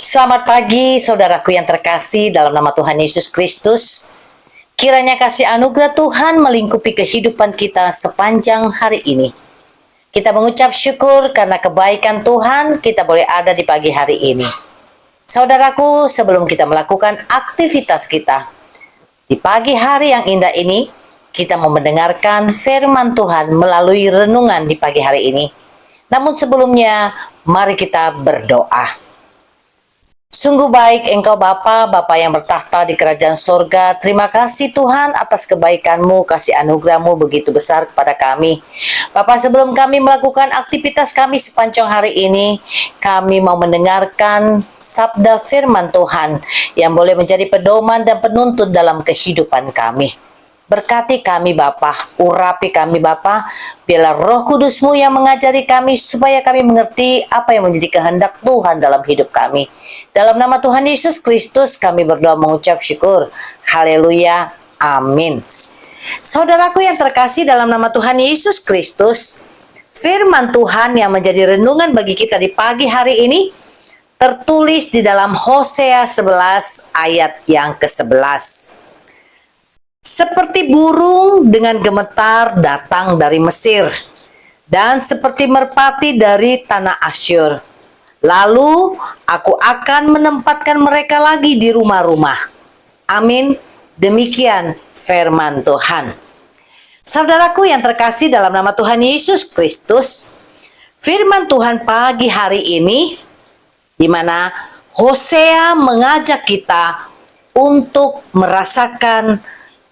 Selamat pagi saudaraku yang terkasih dalam nama Tuhan Yesus Kristus. Kiranya kasih anugerah Tuhan melingkupi kehidupan kita sepanjang hari ini. Kita mengucap syukur karena kebaikan Tuhan kita boleh ada di pagi hari ini. Saudaraku, sebelum kita melakukan aktivitas kita di pagi hari yang indah ini, kita mau mendengarkan firman Tuhan melalui renungan di pagi hari ini. Namun sebelumnya, mari kita berdoa. Sungguh baik Engkau Bapa yang bertahta di kerajaan sorga. Terima kasih Tuhan atas kebaikan-Mu, kasih anugerah-Mu begitu besar kepada kami. Bapa, sebelum kami melakukan aktivitas kami sepanjang hari ini, kami mau mendengarkan sabda firman Tuhan yang boleh menjadi pedoman dan penuntun dalam kehidupan kami. Berkati kami Bapa, urapi kami Bapa, biarlah Roh Kudus-Mu yang mengajari kami supaya kami mengerti apa yang menjadi kehendak Tuhan dalam hidup kami. Dalam nama Tuhan Yesus Kristus kami berdoa mengucap syukur. Haleluya, amin. Saudaraku yang terkasih dalam nama Tuhan Yesus Kristus, firman Tuhan yang menjadi renungan bagi kita di pagi hari ini tertulis di dalam Hosea 11 ayat yang ke-11. Seperti burung dengan gemetar datang dari Mesir, dan seperti merpati dari tanah Asyur. Lalu aku akan menempatkan mereka lagi di rumah-rumah. Amin. Demikian firman Tuhan. Saudaraku yang terkasih dalam nama Tuhan Yesus Kristus, firman Tuhan pagi hari ini, di mana Hosea mengajak kita untuk merasakan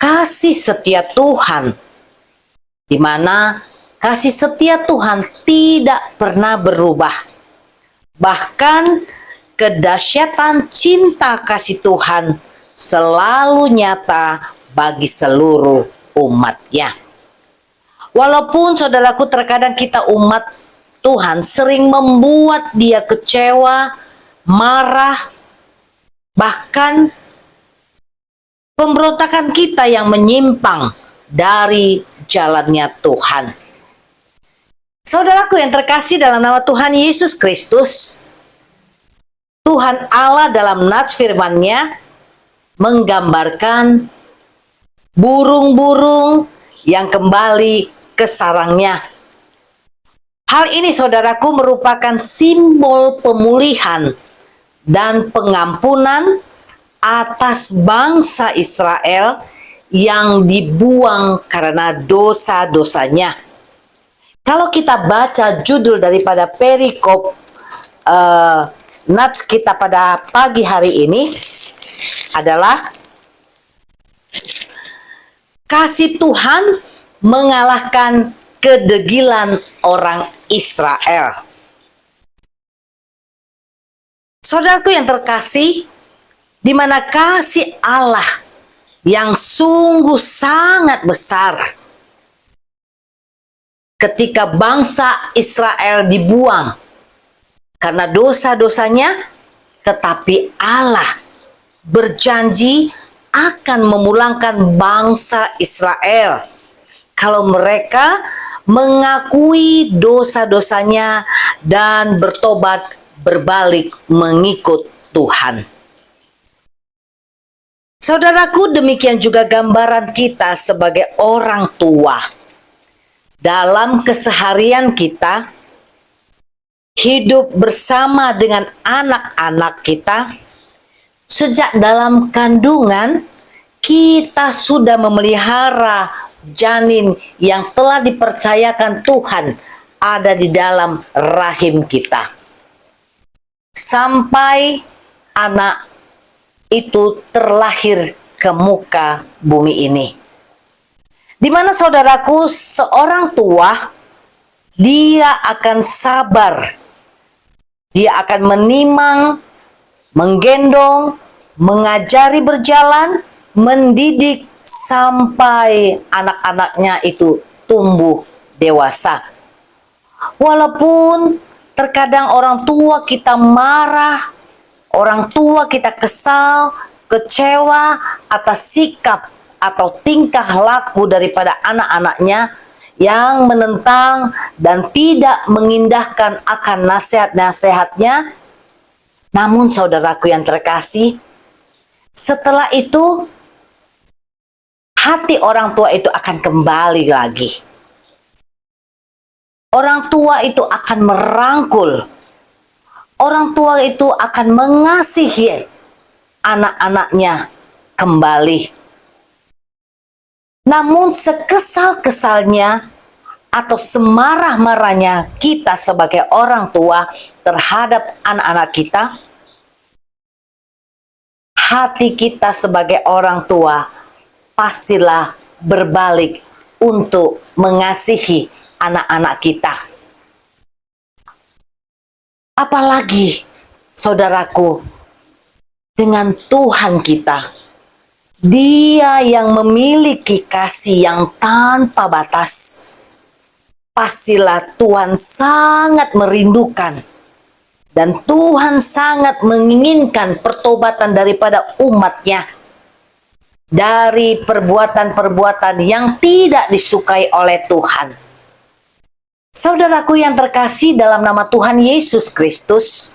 kasih setia Tuhan, di mana kasih setia Tuhan tidak pernah berubah. Bahkan kedahsyatan cinta kasih Tuhan selalu nyata bagi seluruh umatnya. Walaupun saudaraku terkadang kita umat Tuhan sering membuat dia kecewa, marah, bahkan pemberontakan kita yang menyimpang dari jalannya Tuhan. Saudaraku yang terkasih dalam nama Tuhan Yesus Kristus, Tuhan Allah dalam nats firman-Nya menggambarkan burung-burung yang kembali ke sarangnya. Hal ini saudaraku merupakan simbol pemulihan dan pengampunan atas bangsa Israel yang dibuang karena dosa-dosanya. Kalau kita baca judul daripada perikop nats kita pada pagi hari ini adalah kasih Tuhan mengalahkan kedegilan orang Israel. Saudaraku yang terkasih, di mana kasih Allah yang sungguh sangat besar ketika bangsa Israel dibuang karena dosa-dosanya, tetapi Allah berjanji akan memulangkan bangsa Israel kalau mereka mengakui dosa-dosanya dan bertobat berbalik mengikut Tuhan. Saudaraku, demikian juga gambaran kita sebagai orang tua. Dalam keseharian kita, hidup bersama dengan anak-anak kita, sejak dalam kandungan, kita sudah memelihara janin yang telah dipercayakan Tuhan ada di dalam rahim kita. Sampai anak itu terlahir ke muka bumi ini. Di mana saudaraku, seorang tua, dia akan sabar. Dia akan menimang, menggendong, mengajari berjalan, mendidik sampai anak-anaknya itu tumbuh dewasa. Walaupun terkadang orang tua kita marah, orang tua kita kesal, kecewa atas sikap atau tingkah laku daripada anak-anaknya yang menentang dan tidak mengindahkan akan nasihat-nasihatnya, Namun saudaraku yang terkasih, setelah itu hati orang tua itu akan kembali lagi. Orang tua itu akan merangkul. Orang tua itu akan mengasihi anak-anaknya kembali. Namun sekesal-kesalnya atau semarah-marahnya kita sebagai orang tua terhadap anak-anak kita, hati kita sebagai orang tua pastilah berbalik untuk mengasihi anak-anak kita. Apalagi, saudaraku, dengan Tuhan kita, Dia yang memiliki kasih yang tanpa batas. Pastilah Tuhan sangat merindukan dan Tuhan sangat menginginkan pertobatan daripada umatnya dari perbuatan-perbuatan yang tidak disukai oleh Tuhan. Saudaraku yang terkasih dalam nama Tuhan Yesus Kristus,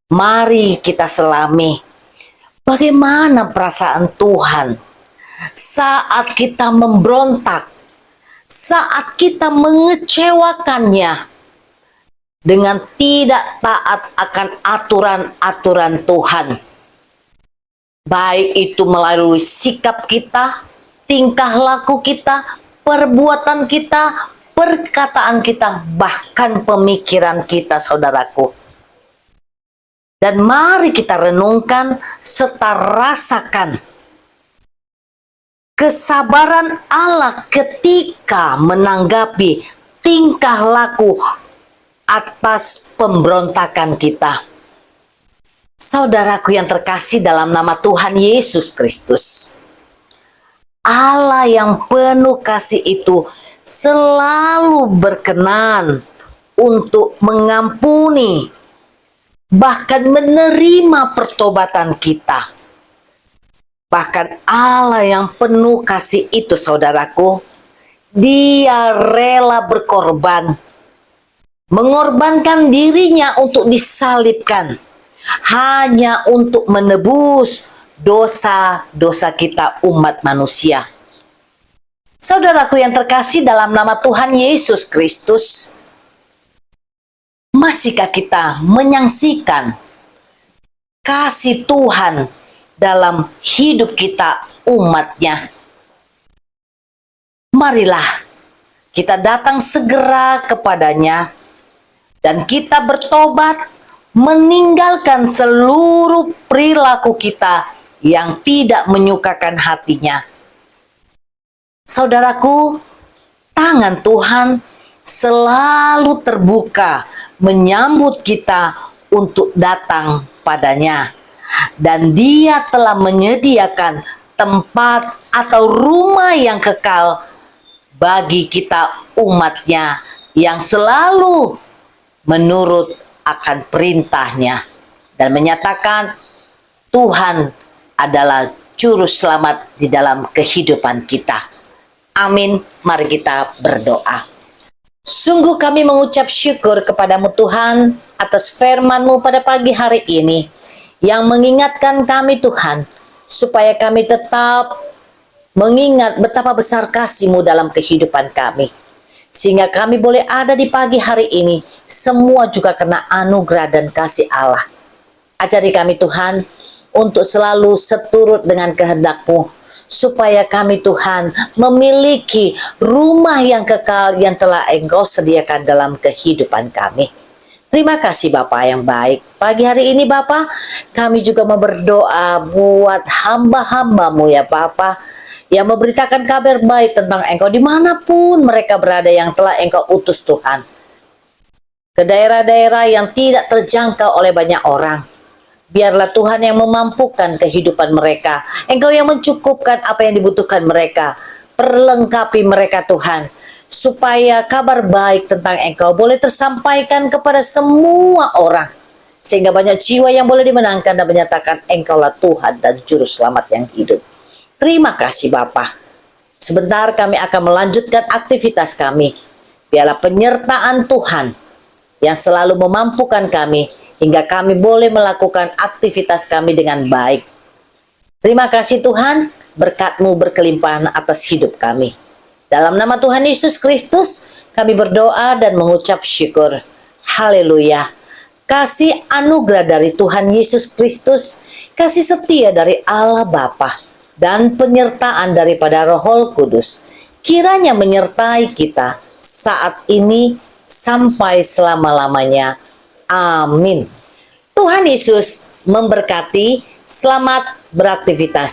mari kita selami bagaimana perasaan Tuhan saat kita memberontak, saat kita mengecewakannya dengan tidak taat akan aturan-aturan Tuhan. Baik itu melalui sikap kita, tingkah laku kita, perbuatan kita, perkataan kita, bahkan pemikiran kita, saudaraku. Dan mari kita renungkan serta rasakan kesabaran Allah ketika menanggapi tingkah laku atas pemberontakan kita. Saudaraku yang terkasih dalam nama Tuhan Yesus Kristus, Allah yang penuh kasih itu selalu berkenan untuk mengampuni, bahkan menerima pertobatan kita. Bahkan Allah yang penuh kasih itu, saudaraku, Dia rela berkorban, mengorbankan dirinya untuk disalibkan, hanya untuk menebus dosa-dosa kita umat manusia. Saudaraku yang terkasih dalam nama Tuhan Yesus Kristus, masihkah kita menyaksikan kasih Tuhan dalam hidup kita umatnya? Marilah kita datang segera kepadanya dan kita bertobat, meninggalkan seluruh perilaku kita yang tidak menyukakan hatinya. Saudaraku, tangan Tuhan selalu terbuka menyambut kita untuk datang padanya. Dan Dia telah menyediakan tempat atau rumah yang kekal bagi kita umatnya yang selalu menurut akan perintahnya dan menyatakan Tuhan adalah juru selamat di dalam kehidupan kita. Amin. Mari kita berdoa. Sungguh kami mengucap syukur kepadamu Tuhan atas firman-Mu pada pagi hari ini yang mengingatkan kami Tuhan supaya kami tetap mengingat betapa besar kasih-Mu dalam kehidupan kami. Sehingga kami boleh ada di pagi hari ini semua juga karena anugerah dan kasih Allah. Ajari kami Tuhan untuk selalu seturut dengan kehendak-Mu supaya kami Tuhan memiliki rumah yang kekal yang telah Engkau sediakan dalam kehidupan kami. Terima kasih Bapa yang baik. Pagi hari ini Bapa, kami juga mau berdoa buat hamba-hamba-Mu ya Bapa, yang memberitakan kabar baik tentang Engkau dimanapun mereka berada yang telah Engkau utus Tuhan. Ke daerah-daerah yang tidak terjangkau oleh banyak orang. Biarlah Tuhan yang memampukan kehidupan mereka. Engkau yang mencukupkan apa yang dibutuhkan mereka. Perlengkapi mereka Tuhan. Supaya kabar baik tentang Engkau boleh tersampaikan kepada semua orang. Sehingga banyak jiwa yang boleh dimenangkan dan menyatakan Engkaulah Tuhan dan Juru Selamat yang hidup. Terima kasih Bapa. Sebentar kami akan melanjutkan aktivitas kami. Biarlah penyertaan Tuhan yang selalu memampukan kami, hingga kami boleh melakukan aktivitas kami dengan baik. Terima kasih Tuhan, berkat-Mu berkelimpahan atas hidup kami. Dalam nama Tuhan Yesus Kristus, kami berdoa dan mengucap syukur. Haleluya. Kasih anugerah dari Tuhan Yesus Kristus, kasih setia dari Allah Bapa, dan penyertaan daripada Roh Kudus, kiranya menyertai kita saat ini sampai selama-lamanya. Amin. Tuhan Yesus memberkati. Selamat beraktivitas.